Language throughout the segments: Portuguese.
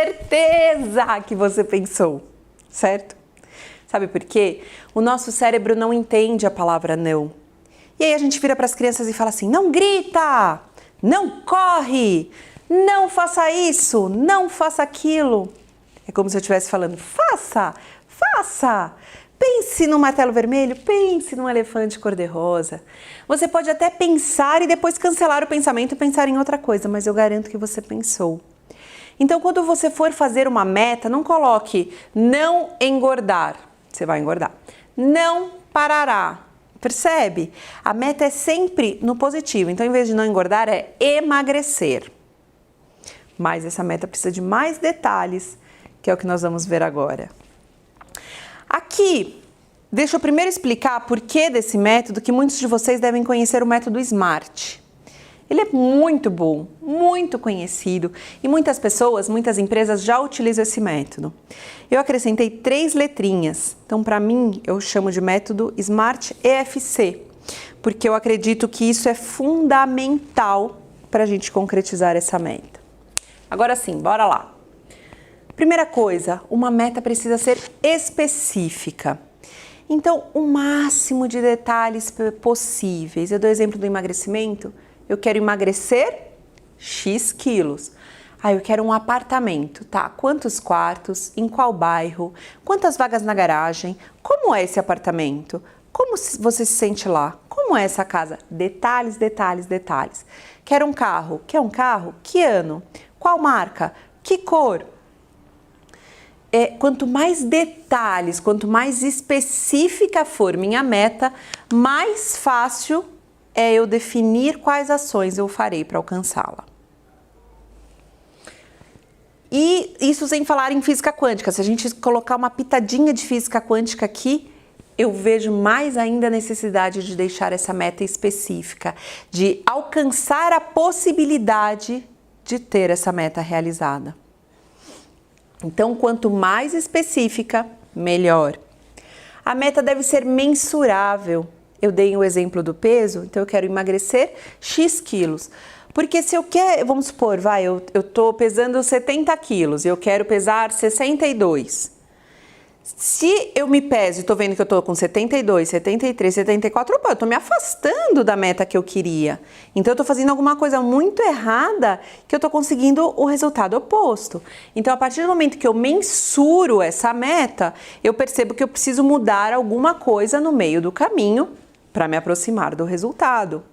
certeza que você pensou, certo? Sabe por quê? O nosso cérebro não entende a palavra não. E aí a gente vira para as crianças e fala assim: não grita, não corre, não faça isso, não faça aquilo. É como se eu estivesse falando: faça, faça. Pense no martelo vermelho, pense num elefante cor-de-rosa. Você pode até pensar e depois cancelar o pensamento e pensar em outra coisa, mas eu garanto que você pensou. Então, quando você for fazer uma meta, não coloque não engordar, você vai engordar. Não parará, percebe? A meta é sempre no positivo, então em vez de não engordar é emagrecer. Mas essa meta precisa de mais detalhes, que é o que nós vamos ver agora. Aqui, deixa eu primeiro explicar por que desse método, que muitos de vocês devem conhecer o método SMART. Ele é muito bom, muito conhecido e muitas pessoas, muitas empresas já utilizam esse método. Eu acrescentei 3 letrinhas, então para mim eu chamo de método SMART EFC, porque eu acredito que isso é fundamental para a gente concretizar essa meta. Agora sim, bora lá. Primeira coisa, uma meta precisa ser específica. Então, o máximo de detalhes possíveis. Eu dou exemplo do emagrecimento. Eu quero emagrecer X quilos. Eu quero um apartamento, tá? Quantos quartos? Em qual bairro? Quantas vagas na garagem? Como é esse apartamento? Como você se sente lá? Como é essa casa? Detalhes, detalhes, detalhes. Quero um carro. Quer um carro? Que ano? Qual marca? Que cor? Quanto mais detalhes, quanto mais específica for minha meta, mais fácil é eu definir quais ações eu farei para alcançá-la. E isso sem falar em física quântica. Se a gente colocar uma pitadinha de física quântica aqui, eu vejo mais ainda a necessidade de deixar essa meta específica, de alcançar a possibilidade de ter essa meta realizada. Então, quanto mais específica, melhor. A meta deve ser mensurável. Eu dei o exemplo do peso, então eu quero emagrecer X quilos. Porque se eu quero, vamos supor, eu tô pesando 70 quilos e eu quero pesar 62. Se eu me peso e tô vendo que eu tô com 72, 73, 74, eu tô me afastando da meta que eu queria. Então eu tô fazendo alguma coisa muito errada que eu tô conseguindo o resultado oposto. Então a partir do momento que eu mensuro essa meta, eu percebo que eu preciso mudar alguma coisa no meio do caminho para me aproximar do resultado.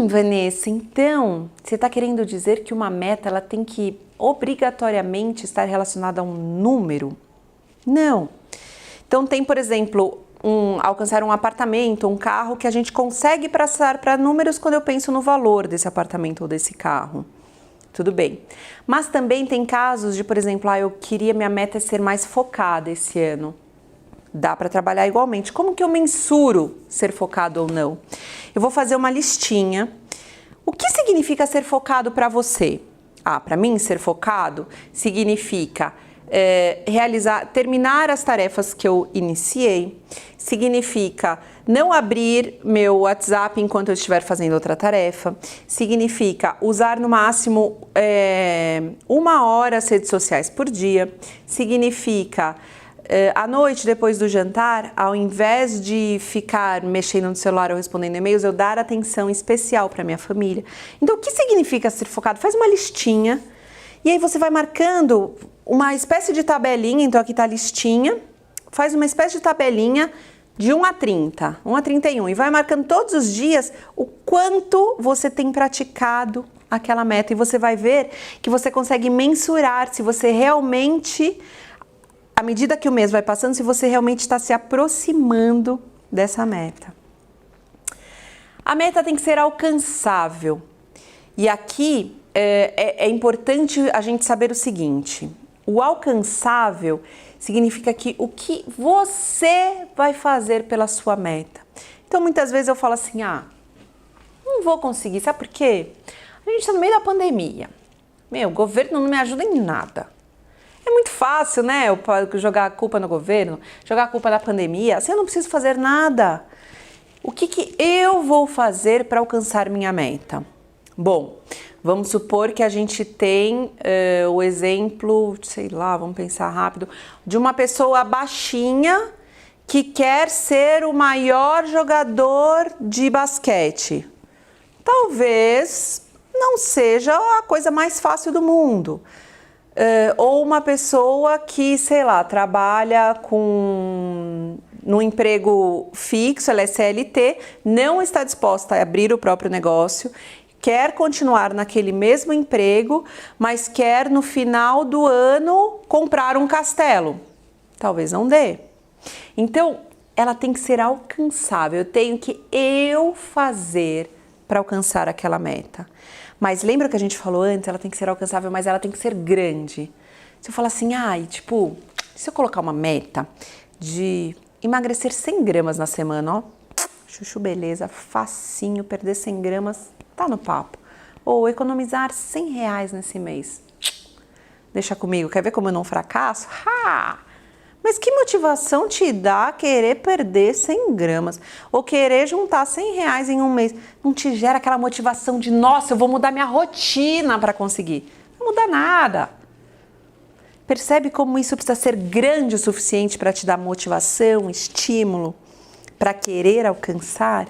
Vanessa, então você está querendo dizer que uma meta ela tem que obrigatoriamente estar relacionada a um número? Não. Então tem, por exemplo, alcançar um apartamento, um carro que a gente consegue passar para números quando eu penso no valor desse apartamento ou desse carro. Tudo bem. Mas também tem casos de, por exemplo, minha meta é ser mais focada esse ano. Dá para trabalhar igualmente. Como que eu mensuro ser focado ou não? Eu vou fazer uma listinha. O que significa ser focado para você? Para mim, ser focado significa terminar as tarefas que eu iniciei, significa não abrir meu WhatsApp enquanto eu estiver fazendo outra tarefa, significa usar no máximo 1 hora as redes sociais por dia, significa à noite, depois do jantar, ao invés de ficar mexendo no celular ou respondendo e-mails, eu dar atenção especial para minha família. Então, o que significa ser focado? Faz uma listinha e aí você vai marcando uma espécie de tabelinha. Então, aqui está a listinha. Faz uma espécie de tabelinha de 1 a 30, 1 a 31 e vai marcando todos os dias o quanto você tem praticado aquela meta e você vai ver que você consegue mensurar se você realmente, à medida que o mês vai passando, se você realmente está se aproximando dessa meta. A meta tem que ser alcançável. E aqui é importante a gente saber o seguinte: o alcançável significa que o que você vai fazer pela sua meta. Então, muitas vezes eu falo assim, não vou conseguir, sabe por quê? A gente está no meio da pandemia. O governo não me ajuda em nada. É muito fácil, né? Eu jogar a culpa no governo, jogar a culpa da pandemia. Assim, eu não preciso fazer nada. O que eu vou fazer para alcançar minha meta? Bom, vamos supor que a gente tem o exemplo, sei lá, vamos pensar rápido, de uma pessoa baixinha que quer ser o maior jogador de basquete. Talvez não seja a coisa mais fácil do mundo. Ou uma pessoa que, sei lá, trabalha num emprego fixo, ela é CLT, não está disposta a abrir o próprio negócio, quer continuar naquele mesmo emprego, mas quer no final do ano comprar um castelo. Talvez não dê. Então, ela tem que ser alcançável, eu tenho que fazer para alcançar aquela meta. Mas lembra que a gente falou antes, ela tem que ser alcançável, mas ela tem que ser grande. Se eu falar assim, se eu colocar uma meta de emagrecer 100 gramas na semana, ó, chuchu beleza, facinho, perder 100 gramas, tá no papo. Ou economizar R$100 nesse mês. Deixa comigo, quer ver como eu não fracasso? Mas que motivação te dá querer perder 100 gramas? Ou querer juntar R$100 em um mês? Não te gera aquela motivação de, nossa, eu vou mudar minha rotina para conseguir. Não muda nada. Percebe como isso precisa ser grande o suficiente para te dar motivação, estímulo, para querer alcançar?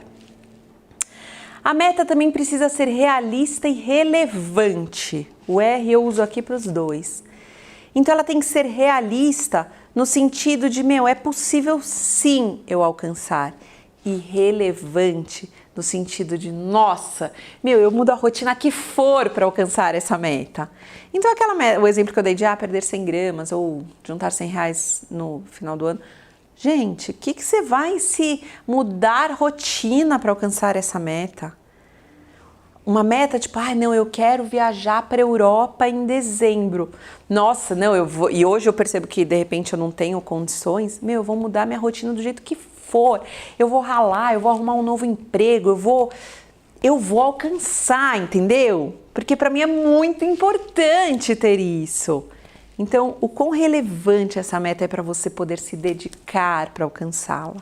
A meta também precisa ser realista e relevante. O R eu uso aqui para os dois. Então ela tem que ser realista no sentido de, é possível sim eu alcançar. E relevante no sentido de, nossa, eu mudo a rotina que for para alcançar essa meta. Então o exemplo que eu dei de perder 100 gramas ou juntar R$100 no final do ano. Gente, o que você vai se mudar rotina para alcançar essa meta? Uma meta tipo, eu quero viajar para a Europa em dezembro. Nossa, eu vou. E hoje eu percebo que de repente eu não tenho condições. Eu vou mudar minha rotina do jeito que for. Eu vou ralar, eu vou arrumar um novo emprego, eu vou alcançar, entendeu? Porque para mim é muito importante ter isso. Então, o quão relevante essa meta é para você poder se dedicar para alcançá-la.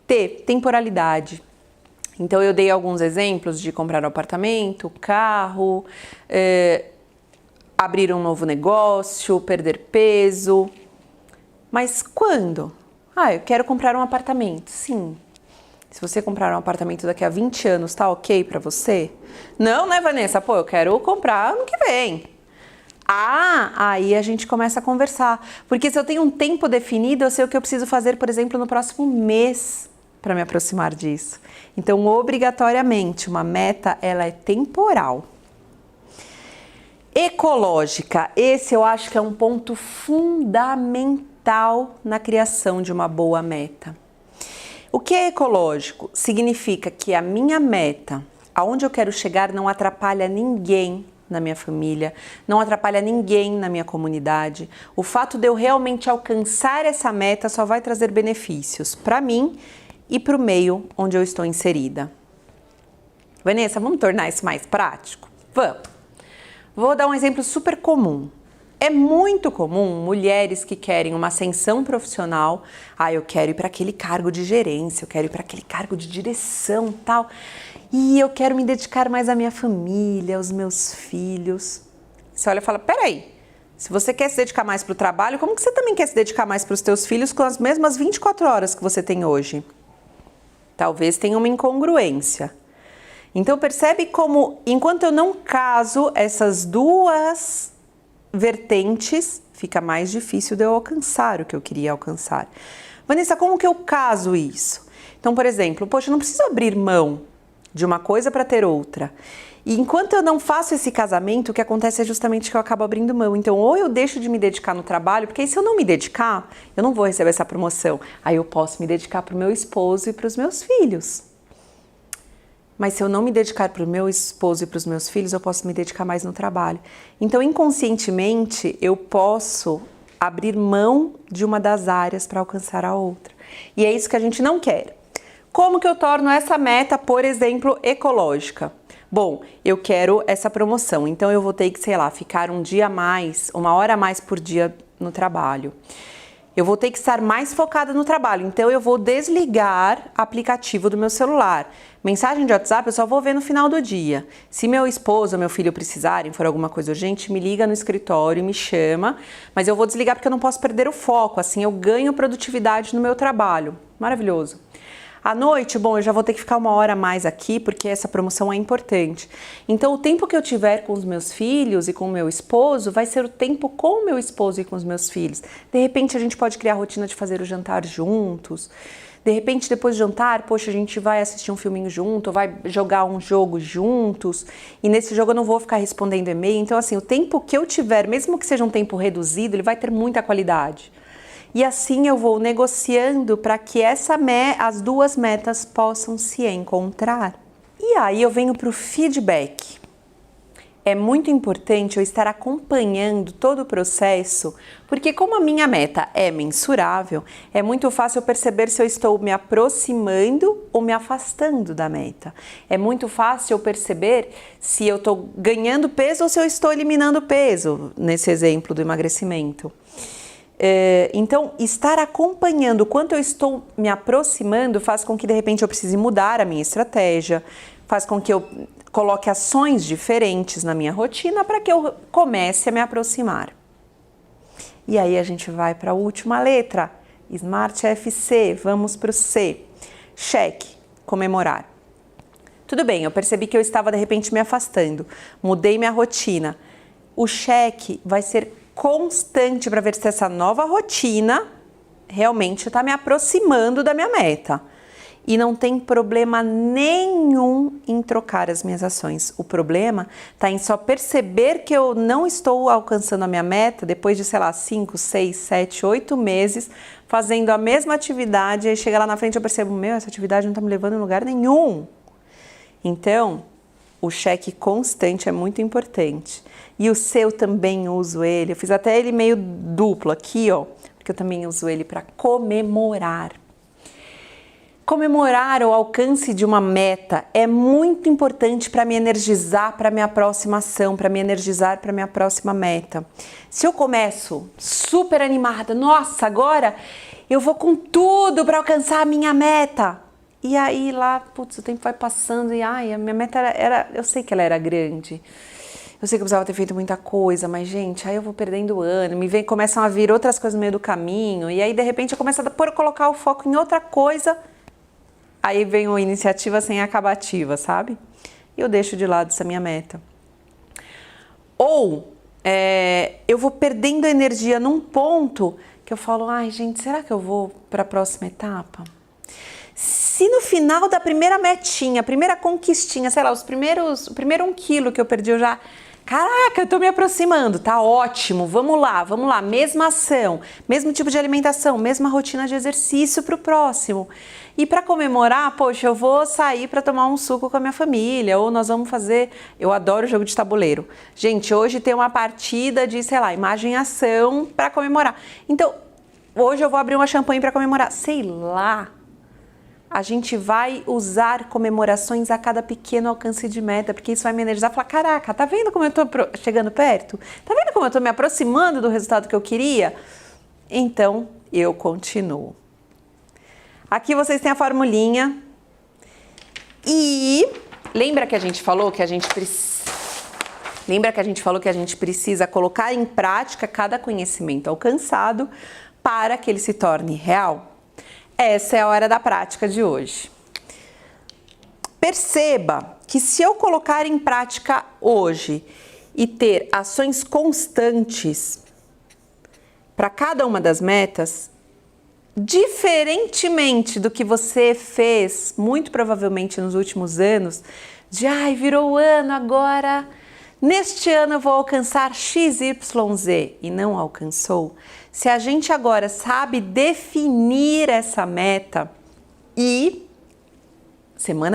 T, temporalidade. Então, eu dei alguns exemplos de comprar um apartamento, carro, abrir um novo negócio, perder peso. Mas quando? Eu quero comprar um apartamento. Sim. Se você comprar um apartamento daqui a 20 anos, tá ok para você? Não, né, Vanessa? Eu quero comprar ano que vem. Aí a gente começa a conversar. Porque se eu tenho um tempo definido, eu sei o que eu preciso fazer, por exemplo, no próximo mês para me aproximar disso. Então, obrigatoriamente, uma meta, ela é temporal. Ecológica. Esse eu acho que é um ponto fundamental na criação de uma boa meta. O que é ecológico? Significa que a minha meta, aonde eu quero chegar, não atrapalha ninguém na minha família, não atrapalha ninguém na minha comunidade. O fato de eu realmente alcançar essa meta só vai trazer benefícios para mim e para o meio onde eu estou inserida. Vanessa, vamos tornar isso mais prático? Vamos! Vou dar um exemplo super comum. É muito comum mulheres que querem uma ascensão profissional. Eu quero ir para aquele cargo de gerência, eu quero ir para aquele cargo de direção, tal. E eu quero me dedicar mais à minha família, aos meus filhos. Você olha e fala, peraí, se você quer se dedicar mais para o trabalho, como que você também quer se dedicar mais para os teus filhos com as mesmas 24 horas que você tem hoje? Talvez tenha uma incongruência. Então percebe como, enquanto eu não caso essas duas vertentes, fica mais difícil de eu alcançar o que eu queria alcançar. Vanessa, como que eu caso isso? Então, por exemplo, eu não preciso abrir mão de uma coisa para ter outra. E enquanto eu não faço esse casamento, o que acontece é justamente que eu acabo abrindo mão. Então, ou eu deixo de me dedicar no trabalho, porque aí se eu não me dedicar, eu não vou receber essa promoção. Aí eu posso me dedicar para o meu esposo e para os meus filhos. Mas se eu não me dedicar para o meu esposo e para os meus filhos, eu posso me dedicar mais no trabalho. Então, inconscientemente, eu posso abrir mão de uma das áreas para alcançar a outra. E é isso que a gente não quer. Como que eu torno essa meta, por exemplo, ecológica? Bom, eu quero essa promoção, então eu vou ter que, ficar um dia a mais, 1 hora a mais por dia no trabalho. eu vou ter que estar mais focada no trabalho, então eu vou desligar aplicativo do meu celular. Mensagem de WhatsApp eu só vou ver no final do dia. Se meu esposo ou meu filho precisarem, for alguma coisa urgente, me liga no escritório, me chama, mas eu vou desligar porque eu não posso perder o foco, assim eu ganho produtividade no meu trabalho. Maravilhoso. À noite, bom, eu já vou ter que ficar 1 hora a mais aqui, porque essa promoção é importante. Então, o tempo que eu tiver com os meus filhos e com o meu esposo, vai ser o tempo com o meu esposo e com os meus filhos. De repente, a gente pode criar a rotina de fazer o jantar juntos. De repente, depois do jantar, poxa, a gente vai assistir um filminho junto, vai jogar um jogo juntos. E nesse jogo eu não vou ficar respondendo e-mail. Então, assim, o tempo que eu tiver, mesmo que seja um tempo reduzido, ele vai ter muita qualidade. E assim eu vou negociando para que as duas metas possam se encontrar. E aí eu venho para o feedback. É muito importante eu estar acompanhando todo o processo, porque como a minha meta é mensurável, é muito fácil eu perceber se eu estou me aproximando ou me afastando da meta. É muito fácil eu perceber se eu estou ganhando peso ou se eu estou eliminando peso, nesse exemplo do emagrecimento. Então, estar acompanhando o quanto eu estou me aproximando faz com que, de repente, eu precise mudar a minha estratégia, faz com que eu coloque ações diferentes na minha rotina para que eu comece a me aproximar. E aí a gente vai para a última letra, Smart FC, vamos para o C. Cheque, comemorar. Tudo bem, eu percebi que eu estava, de repente, me afastando, mudei minha rotina. O cheque vai ser constante para ver se essa nova rotina realmente está me aproximando da minha meta. E não tem problema nenhum em trocar as minhas ações. O problema está em só perceber que eu não estou alcançando a minha meta depois de, 5, 6, 7, 8 meses fazendo a mesma atividade. E aí chega lá na frente eu percebo, essa atividade não está me levando em lugar nenhum. Então, o cheque constante é muito importante. E o seu também uso ele. Eu fiz até ele meio duplo aqui, ó, porque eu também uso ele para comemorar. Comemorar o alcance de uma meta é muito importante para me energizar para a minha próxima ação, para me energizar para a minha próxima meta. Se eu começo super animada, nossa, agora eu vou com tudo para alcançar a minha meta. E aí lá, putz, o tempo vai passando e a minha meta era, eu sei que ela era grande. Eu sei que eu precisava ter feito muita coisa, mas, gente, aí eu vou perdendo ânimo, começam a vir outras coisas no meio do caminho, e aí, de repente, eu começo a colocar o foco em outra coisa, aí vem uma iniciativa sem acabativa, sabe? E eu deixo de lado essa minha meta. Ou eu vou perdendo energia num ponto que eu falo, gente, será que eu vou para a próxima etapa? Se no final da primeira metinha, a primeira conquistinha, o primeiro 1 quilo que eu perdi, eu já... Caraca, eu tô me aproximando, tá ótimo, vamos lá, mesma ação, mesmo tipo de alimentação, mesma rotina de exercício pro próximo. E para comemorar, poxa, eu vou sair para tomar um suco com a minha família, ou nós vamos fazer... Eu adoro jogo de tabuleiro. Gente, hoje tem uma partida de, imagem e ação para comemorar. Então, hoje eu vou abrir uma champanhe para comemorar, sei lá. A gente vai usar comemorações a cada pequeno alcance de meta, porque isso vai me energizar e falar, caraca, tá vendo como eu tô chegando perto? Tá vendo como eu tô me aproximando do resultado que eu queria? Então, eu continuo. Aqui vocês têm a formulinha. E lembra que a gente falou que a gente precisa colocar em prática cada conhecimento alcançado para que ele se torne real? Essa é a hora da prática de hoje. Perceba que se eu colocar em prática hoje e ter ações constantes para cada uma das metas, diferentemente do que você fez, muito provavelmente nos últimos anos, de virou o ano agora, neste ano eu vou alcançar XYZ e não alcançou. Se a gente agora sabe definir essa meta e semana